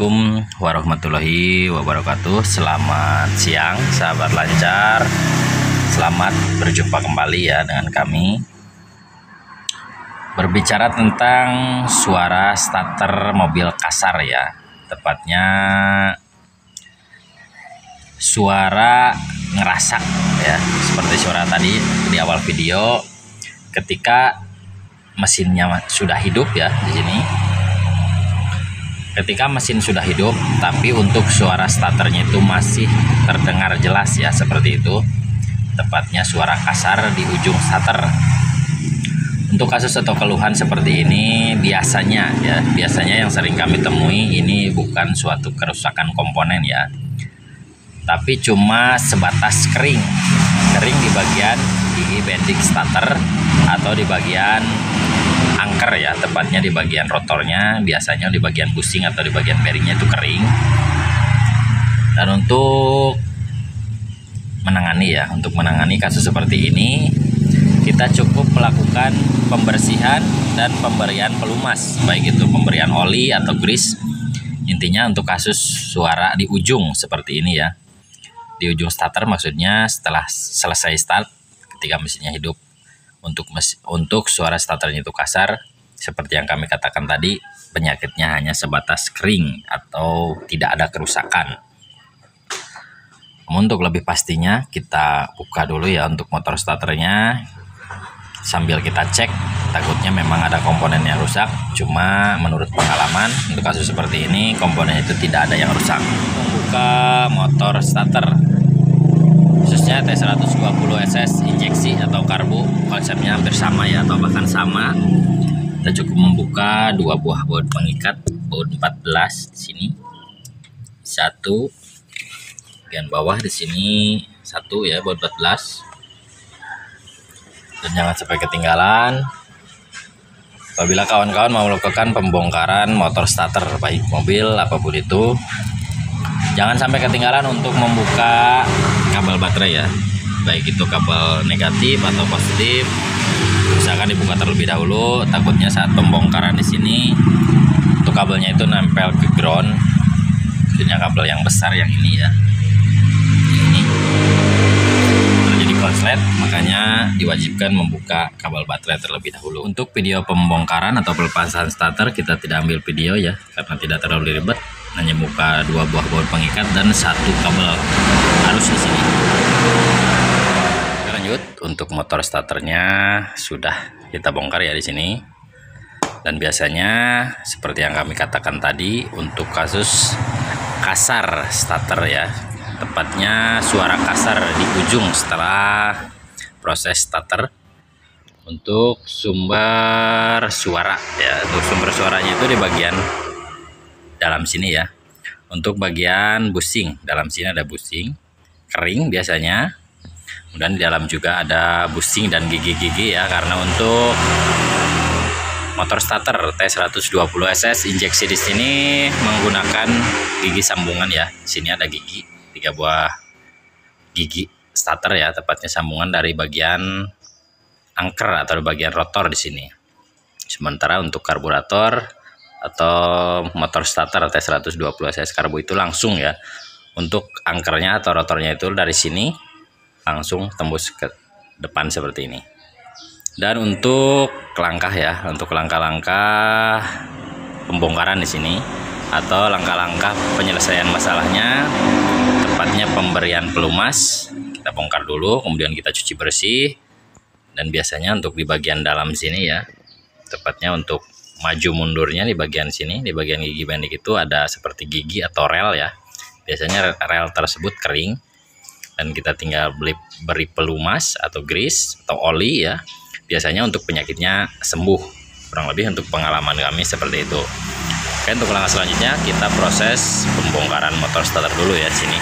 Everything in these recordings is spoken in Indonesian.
Assalamualaikum warahmatullahi wabarakatuh. Selamat siang sahabat lancar. Selamat berjumpa kembali ya dengan kami. Berbicara tentang suara starter mobil kasar ya. Tepatnya suara ngerasak ya. Seperti suara tadi di awal video ketika mesinnya sudah hidup ya di sini. Ketika mesin sudah hidup, tapi untuk suara starternya itu masih terdengar jelas ya, seperti itu. Tepatnya suara kasar di ujung starter. Untuk kasus atau keluhan seperti ini biasanya yang sering kami temui ini bukan suatu kerusakan komponen ya, tapi cuma sebatas kering di bagian gigi bending starter atau di bagian angker ya, tepatnya di bagian rotornya, biasanya di bagian busing atau di bagian bearingnya itu kering. Dan untuk menangani kasus seperti ini, kita cukup melakukan pembersihan dan pemberian pelumas, baik itu pemberian oli atau grease. Intinya untuk kasus suara di ujung seperti ini ya, di ujung starter maksudnya setelah selesai start ketika mesinnya hidup. Untuk suara starternya itu kasar, seperti yang kami katakan tadi, penyakitnya hanya sebatas kering atau tidak ada kerusakan. Untuk lebih pastinya kita buka dulu ya untuk motor starternya, sambil kita cek. Takutnya memang ada komponen yang rusak, cuma menurut pengalaman untuk kasus seperti ini komponen itu tidak ada yang rusak. Membuka motor starter khususnya T120SS injeksi atau karbu, konsepnya hampir sama ya, atau bahkan sama. Kita cukup membuka dua buah baut pengikat, baut 14 di sini satu, bagian bawah di sini satu ya, baut 14. Dan jangan sampai ketinggalan apabila kawan-kawan mau melakukan pembongkaran motor starter baik mobil apapun itu. Jangan sampai ketinggalan untuk membuka kabel baterai ya, baik itu kabel negatif atau positif. Misalkan dibuka terlebih dahulu, takutnya saat pembongkaran di sini untuk kabelnya itu nempel ke ground. Maksudnya kabel yang besar yang ini ya, ini terjadi konslet, makanya diwajibkan membuka kabel baterai terlebih dahulu. Untuk video pembongkaran atau pelepasan starter kita tidak ambil video ya, karena tidak terlalu ribet. Hanya buka dua buah baut pengikat dan satu kabel arus di sini. Lanjut, untuk motor starternya sudah kita bongkar ya di sini. Dan biasanya seperti yang kami katakan tadi, untuk kasus kasar starter ya, tepatnya suara kasar di ujung setelah proses starter. Untuk sumber suara ya, untuk sumber suaranya itu di bagian dalam sini ya. Untuk bagian busing, dalam sini ada busing kering biasanya. Kemudian di dalam juga ada busing dan gigi-gigi ya, karena untuk motor starter T120SS injeksi di sini menggunakan gigi sambungan ya. Di sini ada gigi, 3 buah gigi starter ya, tepatnya sambungan dari bagian angker atau bagian rotor di sini. Sementara untuk karburator atau motor starter T120SS karbu itu langsung ya, untuk angkernya atau rotornya itu dari sini langsung tembus ke depan seperti ini. Dan untuk langkah ya, untuk langkah-langkah pembongkaran di sini atau langkah-langkah penyelesaian masalahnya, tepatnya pemberian pelumas, kita bongkar dulu, kemudian kita cuci bersih. Dan biasanya untuk di bagian dalam sini ya, tepatnya untuk maju mundurnya di bagian sini, di bagian gigi bending itu ada seperti gigi atau rel ya. Biasanya rel tersebut kering dan kita tinggal beri pelumas atau grease atau oli ya. Biasanya untuk penyakitnya sembuh. Kurang lebih untuk pengalaman kami seperti itu. Oke, untuk langkah selanjutnya kita proses pembongkaran motor starter dulu ya di sini.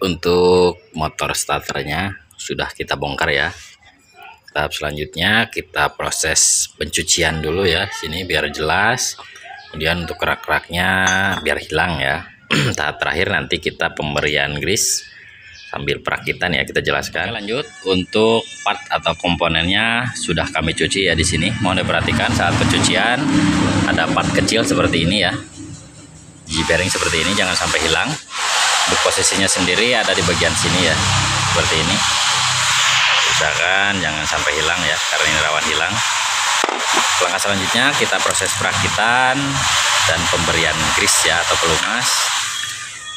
untuk motor starternya sudah kita bongkar ya. Tahap selanjutnya kita proses pencucian dulu ya, sini biar jelas. Kemudian untuk kerak-keraknya biar hilang ya. Tahap terakhir nanti kita pemberian grease sambil perakitan ya, kita jelaskan. Lanjut untuk part atau komponennya sudah kami cuci ya di sini. Mohon diperhatikan saat pencucian ada part kecil seperti ini ya. Di bearing seperti ini jangan sampai hilang. Untuk posisinya sendiri ada di bagian sini ya, seperti ini. Usahakan jangan sampai hilang ya, karena ini rawan hilang. Langkah selanjutnya kita proses perakitan dan pemberian grease ya atau pelumas.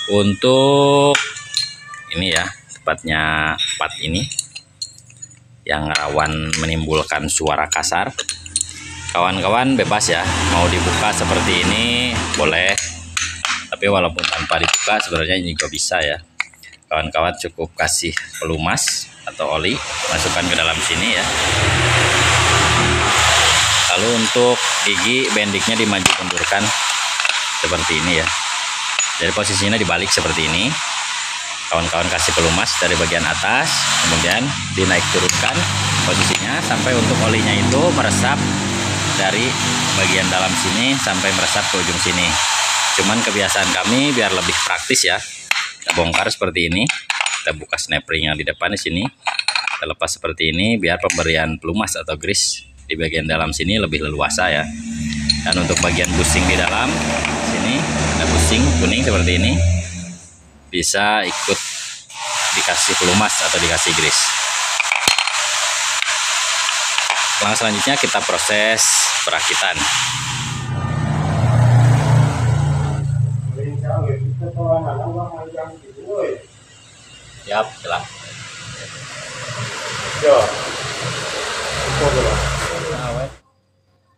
Untuk ini ya, tepatnya part ini yang rawan menimbulkan suara kasar. Kawan-kawan bebas ya, mau dibuka seperti ini boleh, tapi walaupun tanpa dibuka sebenarnya ini juga bisa ya. Kawan-kawan cukup kasih pelumas atau oli, masukkan ke dalam sini ya. Lalu untuk gigi bendiknya dimaju mundurkan seperti ini ya. Jadi posisinya dibalik seperti ini. Kawan-kawan kasih pelumas dari bagian atas, kemudian dinaik turunkan posisinya sampai untuk olinya itu meresap dari bagian dalam sini sampai meresap ke ujung sini. Cuman kebiasaan kami biar lebih praktis ya, kita bongkar seperti ini. Kita buka snap ring yang di depan di sini, kita lepas seperti ini biar pemberian pelumas atau grease di bagian dalam sini lebih leluasa ya. Dan untuk bagian busing di dalam sini ada busing kuning seperti ini, bisa ikut dikasih pelumas atau dikasih grease. Langkah selanjutnya kita proses perakitan. Siap, jelas. Yo.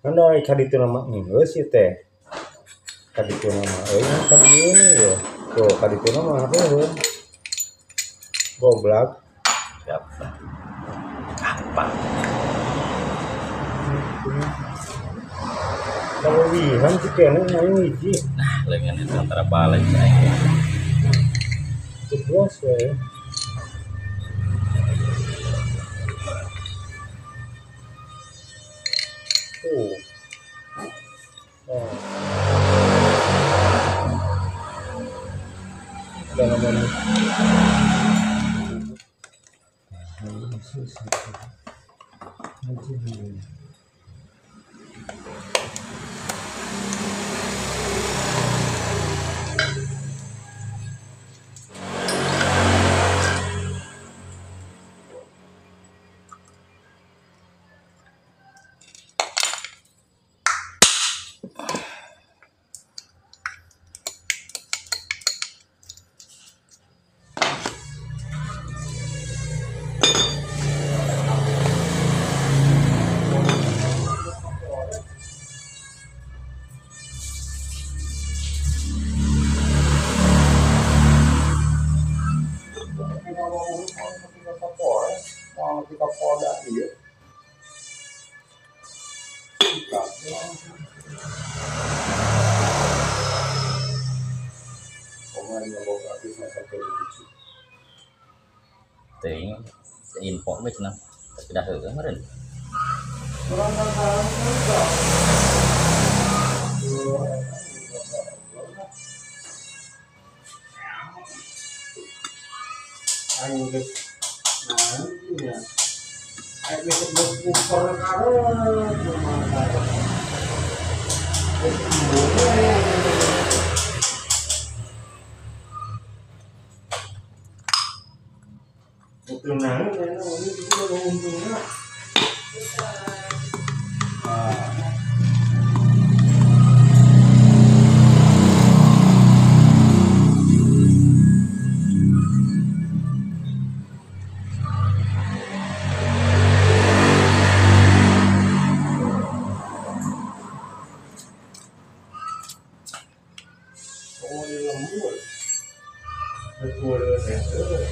Anda kaditu nama geus ieu teh. Kaditu nama euy kan ieu yo. Tuh kaditu nama heuh. Goblok. Siap. Apa? Kalau wihan sih kayaknya main hiji. Nah, lengan itu antara balik ya. Jeblos we. Tuh. Oh. Udah namanya. Kita poda ieu. Ting, info we cenah. Tapi dah heueuh meureun. Ayo guys. Nah, ini ya. Ayo besok ukur karo itu nang ini kita untungnya. Oh, ini lembut. Betul betul.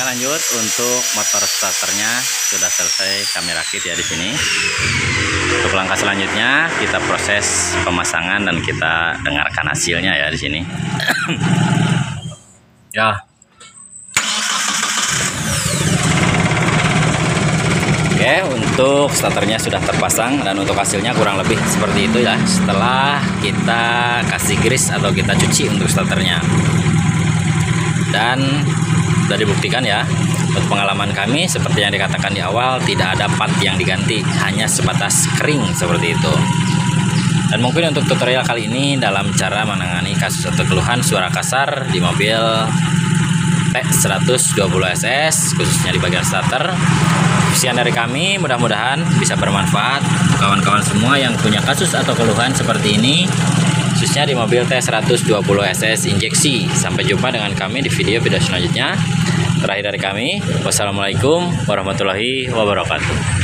lanjut untuk motor starternya sudah selesai kami rakit ya di sini. Untuk langkah selanjutnya kita proses pemasangan dan kita dengarkan hasilnya ya di sini. Ya. Oke, untuk starternya sudah terpasang dan untuk hasilnya kurang lebih seperti itu ya. Setelah kita kasih grease atau kita cuci untuk starternya. Dan sudah dibuktikan ya, untuk pengalaman kami seperti yang dikatakan di awal, tidak ada part yang diganti, hanya sebatas kering seperti itu. Dan mungkin untuk tutorial kali ini dalam cara menangani kasus atau keluhan suara kasar di mobil T120SS khususnya di bagian starter. Sekian dari kami, mudah-mudahan bisa bermanfaat kawan-kawan semua yang punya kasus atau keluhan seperti ini, khususnya di mobil T120SS injeksi. Sampai jumpa dengan kami di video-video selanjutnya. Terakhir dari kami, wassalamualaikum warahmatullahi wabarakatuh.